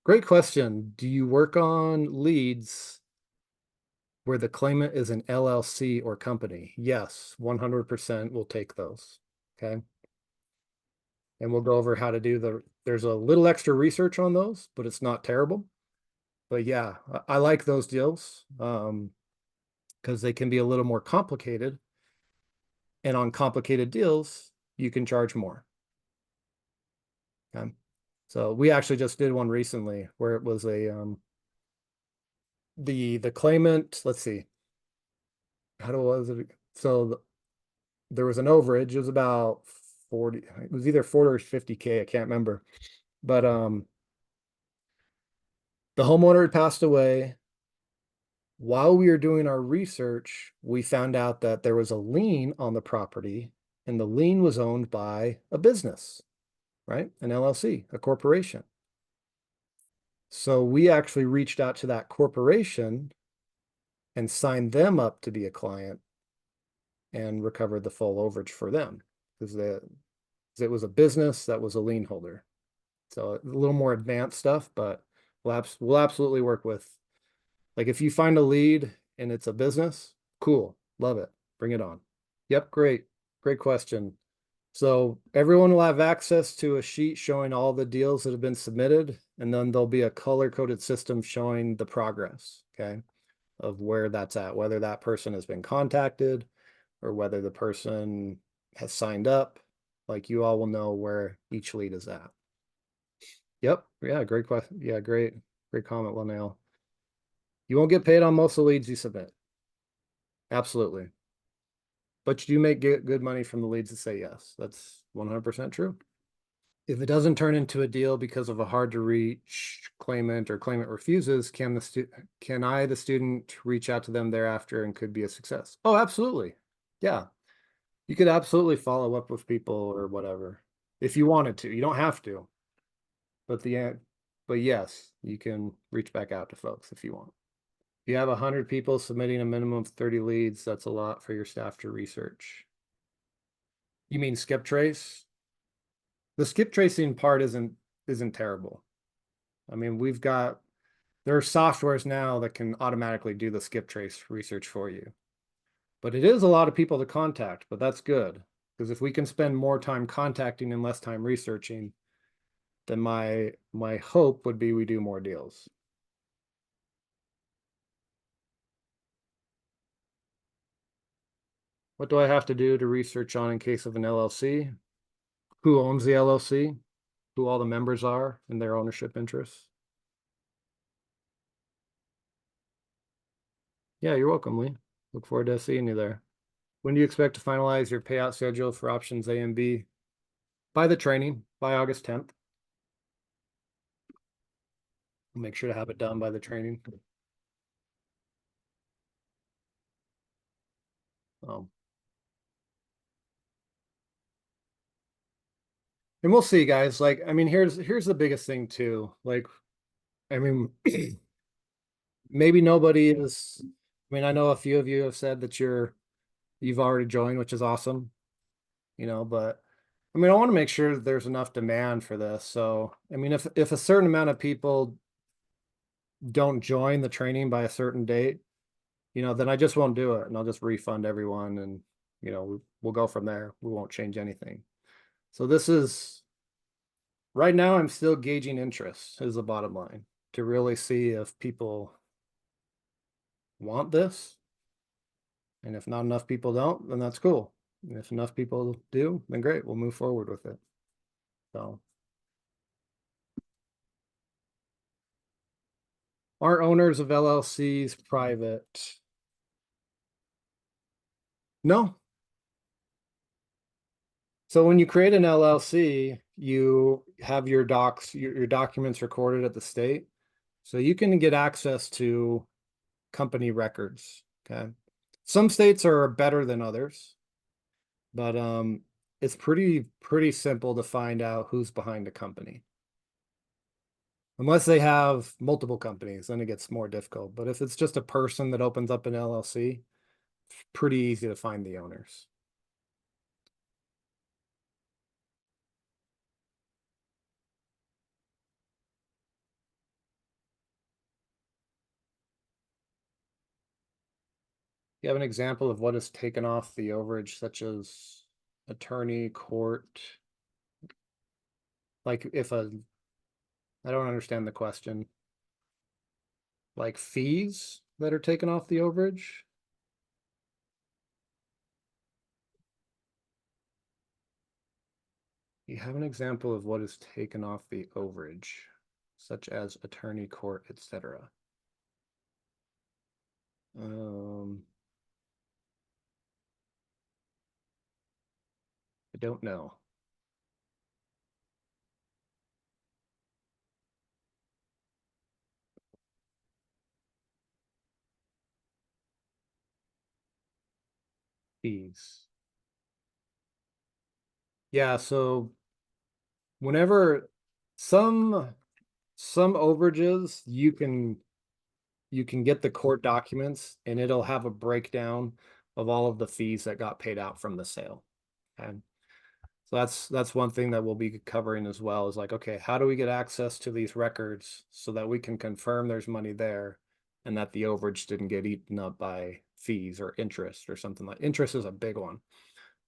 A: great question. Do you work on leads where the claimant is an LLC or company, yes, 100% will take those. Okay. And we'll go over how to do there's a little extra research on those, but it's not terrible. But yeah, I like those deals because they can be a little more complicated. And on complicated deals, you can charge more. Okay. So we actually just did one recently where it was the claimant, let's see, how was it? So there was an overage. It was about 40, it was either 40 or 50K, I can't remember. But the homeowner had passed away. While we were doing our research, we found out that there was a lien on the property, and the lien was owned by a business, right? An LLC, a corporation. So we actually reached out to that corporation and signed them up to be a client and recovered the full overage for them because it was a business that was a lien holder. So a little more advanced stuff, but we'll absolutely work with, like, if you find a lead and it's a business, cool, love it, bring it on. Yep, great question. So everyone will have access to a sheet showing all the deals that have been submitted, and then there'll be a color-coded system showing the progress, okay, of where that's at, whether that person has been contacted or whether the person has signed up. Like, you all will know where each lead is at. Yep, yeah, great question. Yeah, great comment, Linnell. You won't get paid on most of the leads you submit. Absolutely. But you do make good money from the leads that say yes. That's 100% true. If it doesn't turn into a deal because of a hard to reach claimant or claimant refuses, can I, the student, reach out to them thereafter and could be a success? Oh, absolutely. Yeah. You could absolutely follow up with people or whatever if you wanted to. You don't have to. But but yes, you can reach back out to folks if you want. If you have 100 people submitting a minimum of 30 leads, that's a lot for your staff to research. You mean skip trace? The skip tracing part isn't terrible. I mean, there are softwares now that can automatically do the skip trace research for you. But it is a lot of people to contact, but that's good. Because if we can spend more time contacting and less time researching, then my hope would be we do more deals. What do I have to do to research on in case of an LLC? Who owns the LLC? Who all the members are and their ownership interests? Yeah, you're welcome, Lee. Look forward to seeing you there. When do you expect to finalize your payout schedule for options A and B? By the training, by August 10th. We'll make sure to have it done by the training. Um, and we'll see, guys. Like, I mean, here's the biggest thing too. Like, I mean, maybe nobody is. I mean, I know a few of you have said that you've already joined, which is awesome. But I mean, I want to make sure that there's enough demand for this. So, I mean, if a certain amount of people don't join the training by a certain date, then I just won't do it and I'll just refund everyone and we'll go from there. We won't change anything. So this is right now I'm still gauging interest is the bottom line to really see if people want this. And if not enough people don't, then that's cool. And if enough people do, then great, we'll move forward with it. So are owners of LLCs private? No. So when you create an LLC, you have your your documents recorded at the state. So you can get access to company records. Okay. Some states are better than others, but it's pretty simple to find out who's behind a company. Unless they have multiple companies, then it gets more difficult. But if it's just a person that opens up an LLC, it's pretty easy to find the owners. You have an example of what is taken off the overage, such as attorney, court? Like if a, I don't understand the question. Like fees that are taken off the overage? You have an example of what is taken off the overage, such as attorney, court, etc. I don't know. Fees. Yeah, so whenever some overages, you can get the court documents and it'll have a breakdown of all of the fees that got paid out from the sale. Okay. So that's one thing that we'll be covering as well, is like, okay, how do we get access to these records so that we can confirm there's money there and that the overage didn't get eaten up by fees or interest or something. Like interest is a big one,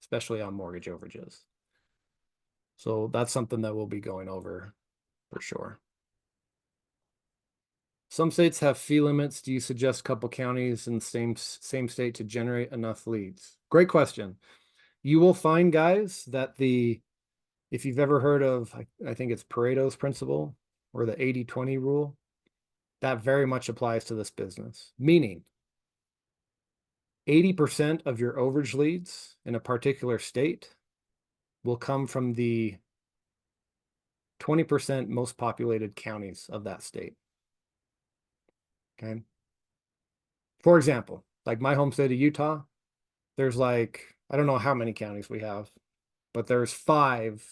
A: especially on mortgage overages. So that's something that we'll be going over for sure. Some states have fee limits. Do you suggest a couple counties in the same state to generate enough leads? Great question. You will find, guys, that if you've ever heard of, I think it's Pareto's principle or the 80-20 rule, that very much applies to this business. Meaning 80% of your overage leads in a particular state will come from the 20% most populated counties of that state. Okay. For example, like my home state of Utah, there's like, I don't know how many counties we have, but there's 5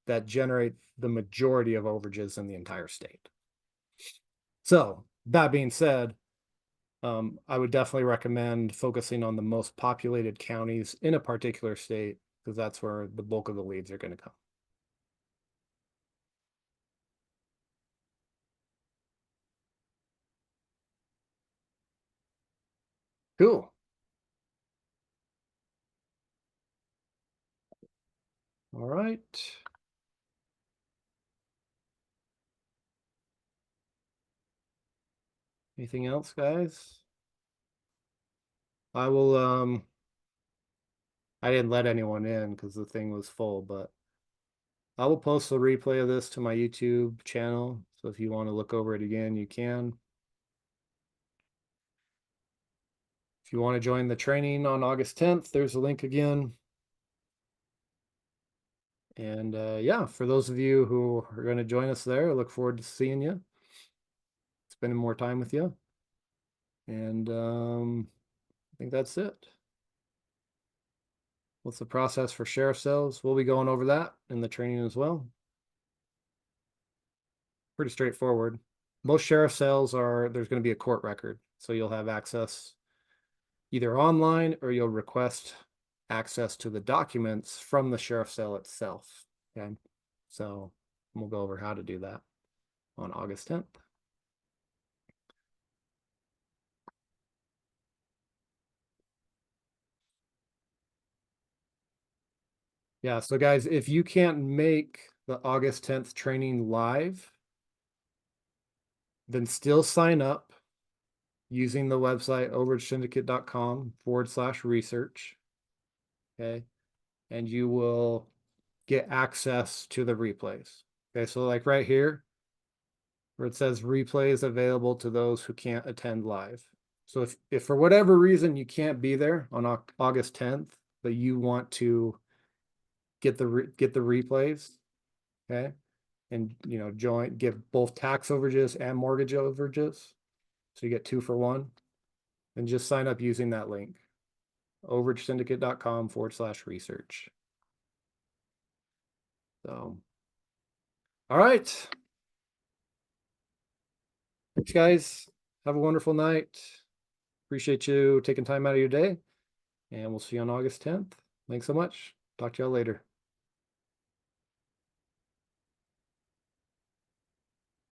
A: that generate the majority of overages in the entire state. So that being said, I would definitely recommend focusing on the most populated counties in a particular state, because that's where the bulk of the leads are going to come. Cool. All right. Anything else, guys? I will, I didn't let anyone in because the thing was full, but I will post a replay of this to my YouTube channel. So if you want to look over it again, you can. If you want to join the training on August 10th, there's a link again. And yeah, for those of you who are going to join us there, I look forward to seeing you, spending more time with you. And I think that's it. What's the process for sheriff sales? We'll be going over that in the training as well. Pretty straightforward. Most sheriff sales there's going to be a court record. So you'll have access either online or you'll request access to the documents from the sheriff sale itself. Okay. So we'll go over how to do that on August 10th. Yeah, so guys, if you can't make the August 10th training live, then still sign up using the website overagesyndicate.com/research. Okay. And you will get access to the replays. Okay. So like right here, where it says replays available to those who can't attend live. So if for whatever reason you can't be there on August 10th, but you want to get the replays, okay, and give both tax overages and mortgage overages, so you get 2 for 1, and just sign up using that link, overagesyndicate.com/research. So, all right. Thanks, guys. Have a wonderful night. Appreciate you taking time out of your day, and we'll see you on August 10th. Thanks so much. Talk to y'all later.